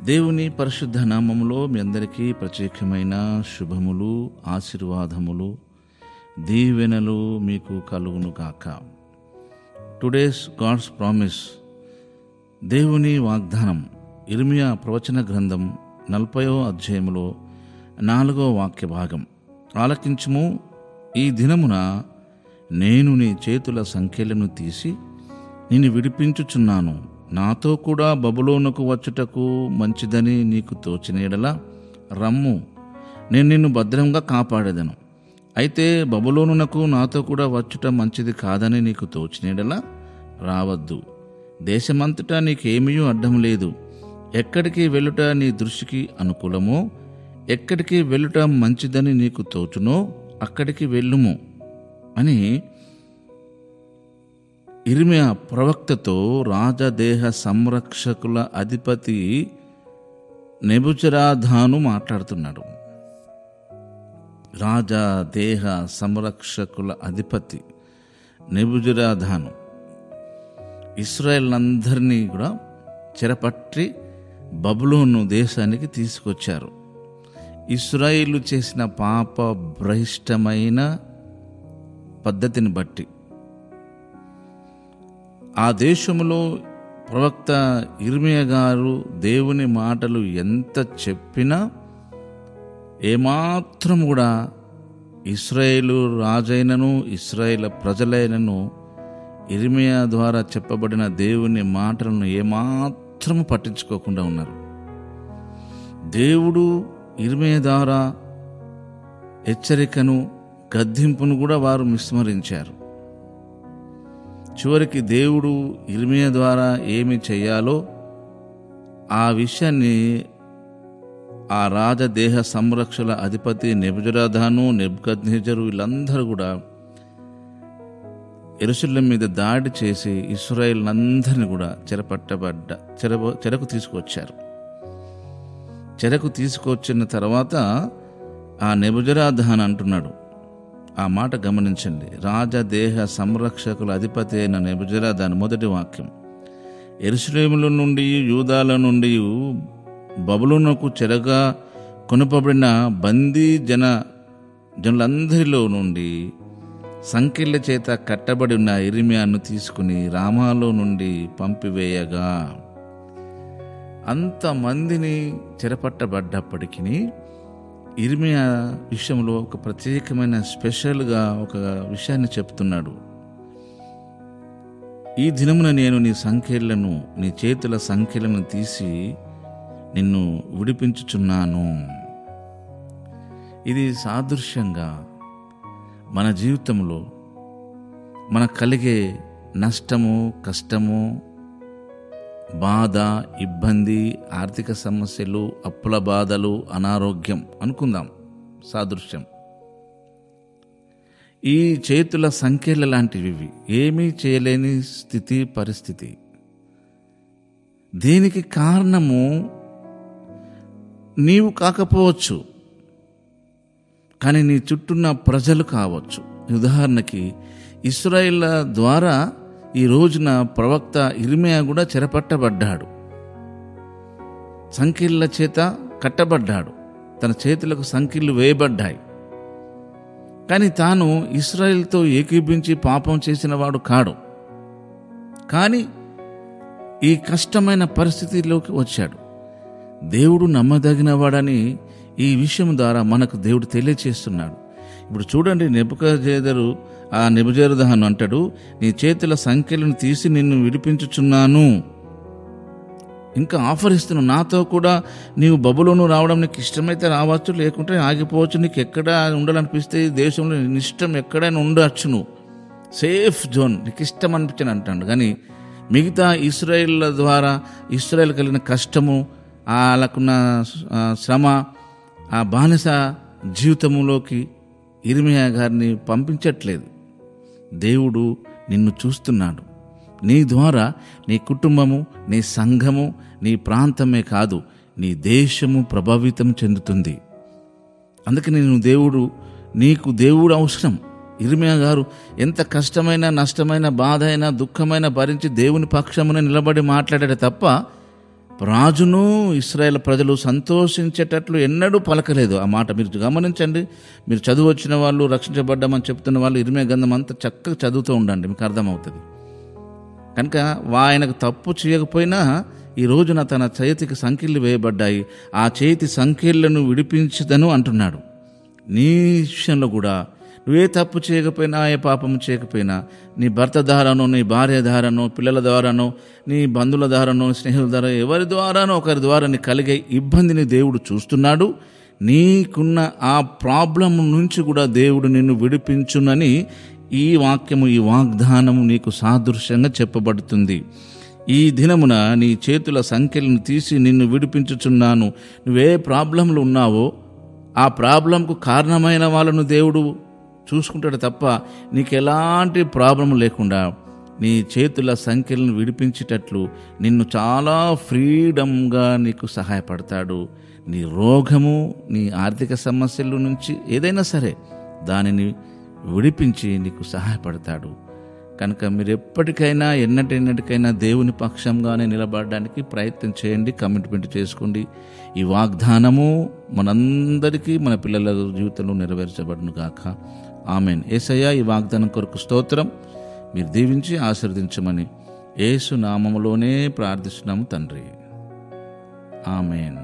దేవుని పరిశుద్ధ నామములో మీ అందరికీ ప్రత్యేకమైన శుభములు, ఆశీర్వాదములు, దీవెనలు మీకు కలుగును గాక. టుడేస్ గాడ్స్ ప్రామిస్, దేవుని వాగ్దానం, ఇర్మియా ప్రవచన గ్రంథం 40వ అధ్యాయములో 4వ వాక్య భాగం. ఆలకించుము, ఈ దినమున నేను నీ చేతుల సంఖ్యలను తీసి నిన్ను విడిపించుచున్నాను. నాతో కూడా బబులోనుకు వచ్చుటకు మంచిదని నీకు తోచిన యెడల రమ్ము, నేను నిన్ను భద్రంగా కాపాడేదను. అయితే బబులోనునకు నాతో కూడా వచ్చుట మంచిది కాదని నీకు తోచిన యెడల రావద్దు. దేశమంతటా నీకేమీ అడ్డం లేదు. ఎక్కడికి వెళ్ళుట నీ దృష్టికి అనుకూలమో, ఎక్కడికి వెళ్ళుట మంచిదని నీకు తోచునో అక్కడికి వెళ్ళుము అని ఇర్మియా ప్రవక్తతో రాజదేహ సంరక్షకుల అధిపతి నెబుజరదాను మాట్లాడుతున్నాడు. రాజదేహ సంరక్షకుల అధిపతి నెబుజరదాను ఇశ్రాయేలునందరినీ కూడా చెరపట్టి బబులోను దేశానికి తీసుకొచ్చారు. ఇశ్రాయేలు చేసిన పాప భ్రష్టమైన పద్ధతిని బట్టి ఆ దేశంలో ప్రవక్త ఇర్మియా గారు దేవుని మాటలు ఎంత చెప్పినా ఏమాత్రం కూడా ఇశ్రాయేలు రాజైనను ఇశ్రాయేల్ ప్రజలైనను ఇర్మియా ద్వారా చెప్పబడిన దేవుని మాటలను ఏమాత్రము పట్టించుకోకుండా ఉన్నారు. దేవుడు ఇర్మియా ద్వారా హెచ్చరికను, గద్దింపును కూడా వారు విస్మరించారు. చివరికి దేవుడు ఇర్మియా ద్వారా ఏమి చేయాలో ఆ విషయాన్ని ఆ రాజదేహ సంరక్షణ అధిపతి నెబుజరదాను, నెబుకద్నెజరు వీళ్ళందరూ కూడా యెరూషలేము మీద దాడి చేసి ఇశ్రాయేలునందరినీ కూడా చెరకు తీసుకొచ్చారు. చెరకు తీసుకొచ్చిన తర్వాత ఆ నెబుజరదాను అంటున్నాడు, ఆ మాట గమనించండి. రాజదేహ సంరక్షకుల అధిపతి అయిన నెబుజరదాను మొదటి వాక్యం, యెరూషలేముల నుండి యూదాల నుండి బబులోనుకు చెరగా కొనుపబడిన బందీ జనులందరిలో నుండి సంకెళ్ళ చేత కట్టబడి ఉన్న ఇర్మియాను తీసుకుని రామాలో నుండి పంపివేయగా, అంతమందిని చెరపట్టబడ్డప్పటికీ ఇర్మియా విషయంలో ఒక ప్రత్యేకమైన స్పెషల్గా ఒక విషయాన్ని చెప్తున్నాడు. ఈ దినమున నేను నీ చేతుల సంఖ్యలను తీసి నిన్ను విడిపించుచున్నాను. ఇది సాదృశ్యంగా మన జీవితంలో మనకు కలిగే నష్టము, కష్టము, బాధ, ఇబ్బంది, ఆర్థిక సమస్యలు, అప్పుల బాధలు, అనారోగ్యం అనుకుందాం సాదృశ్యం. ఈ చేతుల సంఖ్యల లాంటివి ఏమీ చేయలేని స్థితి, పరిస్థితి. దీనికి కారణము నీవు కాకపోవచ్చు, కానీ నీ చుట్టూన్న ప్రజలు కావచ్చు. ఉదాహరణకి ఇశ్రాయేల్ ద్వారా ఈ రోజున ప్రవక్త ఇర్మియా కూడా చెరపట్టబడ్డాడు, సంకెళ్ళ చేత కట్టబడ్డాడు, తన చేతులకు సంకెళ్ళు వేయబడ్డాయి. కానీ తాను ఇశ్రాయేలుతో ఏకీభించి పాపం చేసిన వాడు కాడు. కానీ ఈ కష్టమైన పరిస్థితిలోకి వచ్చాడు. దేవుడు నమ్మదగినవాడని ఈ విషయం ద్వారా మనకు దేవుడు తెలియచేస్తున్నాడు. ఇప్పుడు చూడండి, నెబుజరదాను అంటాడు, నీ చేతుల సంఖ్యలను తీసి నిన్ను విడిపించుచున్నాను. ఇంకా ఆఫర్ ఇస్తున్నావు, నాతో కూడా నీవు బబులోను రావడం నీకు ఇష్టమైతే రావచ్చు, లేకుంటే ఆగిపోవచ్చు. నీకు ఎక్కడ ఉండాలనిపిస్తే దేశంలో నీ ఇష్టం ఎక్కడైనా ఉండవచ్చు, నువ్వు సేఫ్ జోన్ నీకు ఇష్టం అనిపించని అంటాడు. కానీ మిగతా ఇశ్రాయేల్ ద్వారా ఇశ్రాయేల్ కలిగిన కష్టము, వాళ్ళకున్న శ్రమ, ఆ బానిస జీవితంలోకి ఇర్మియా గారిని పంపించట్లేదు. దేవుడు నిన్ను చూస్తున్నాడు. నీ ద్వారా నీ కుటుంబము, నీ సంఘము, నీ ప్రాంతమే కాదు, నీ దేశము ప్రభావితం చెందుతుంది. అందుకని నీకు దేవుడు అవసరం. ఇర్మియా గారు ఎంత కష్టమైన, నష్టమైన, బాధ అయినా, దుఃఖమైన భరించి దేవుని పక్షమున నిలబడి మాట్లాడాడు తప్ప రాజును ఇశ్రాయేల్ ప్రజలు సంతోషించేటట్లు ఎన్నడూ పలకలేదు. ఆ మాట మీరు గమనించండి. మీరు చదువు వచ్చిన వాళ్ళు, రక్షించబడ్డామని చెప్తున్న వాళ్ళు ఇర్మీయా గ్రంథం అంతా చక్కగా చదువుతూ ఉండండి, మీకు అర్థమవుతుంది. కనుక ఆయనకు తప్పు చేయకపోయినా ఈ రోజున తన చేతికి సంకెళ్ళు వేయబడ్డాయి, ఆ చేతి సంకెళ్లను విడిపించదను అంటున్నాడు. నీ విషయంలో కూడా నువ్వే తప్పు చేయకపోయినా, ఏ పాపము చేయకపోయినా, నీ భర్త ద్వారానో, నీ భార్య ద్వారానో, పిల్లల ద్వారానో, నీ బంధువుల ద్వారానో, స్నేహితుల ద్వారా, ఎవరి ద్వారానో ఒకరి ద్వారా నీ కలిగే ఇబ్బందిని దేవుడు చూస్తున్నాడు. నీకున్న ఆ ప్రాబ్లం నుంచి కూడా దేవుడు నిన్ను విడిపించునని ఈ వాక్యము, ఈ వాగ్దానము నీకు సాదృశ్యంగా చెప్పబడుతుంది. ఈ దినమున నీ చేతుల సంఖ్యలను తీసి నిన్ను విడిపించుచున్నాను. నువ్వే ప్రాబ్లంలు ఉన్నావో ఆ ప్రాబ్లంకు కారణమైన వాళ్ళను దేవుడు చూసుకుంటాడు తప్ప నీకు ఎలాంటి ప్రాబ్లం లేకుండా నీ చేతుల సంఖ్యలను విడిపించేటట్లు నిన్ను చాలా ఫ్రీడమ్గా నీకు సహాయపడతాడు. నీ రోగము, నీ ఆర్థిక సమస్యల నుంచి ఏదైనా సరే దానిని విడిపించి నీకు సహాయపడతాడు. కనుక మీరు ఎప్పటికైనా ఎన్నటికైనా దేవుని పక్షంగానే నిలబడడానికి ప్రయత్నం చేయండి, కమిట్మెంట్ చేసుకోండి. ఈ వాగ్దానము మనందరికీ, మన పిల్లల జీవితంలో నెరవేర్చబడును గాక. ఆమెన్. యేసయ్య, ఈ వాగ్దానం కొరకు స్తోత్రం. మీరు దీవించి ఆశీర్వదించమని యేసు నామములోనే ప్రార్థిస్తున్నాము తండ్రి. ఆమెన్.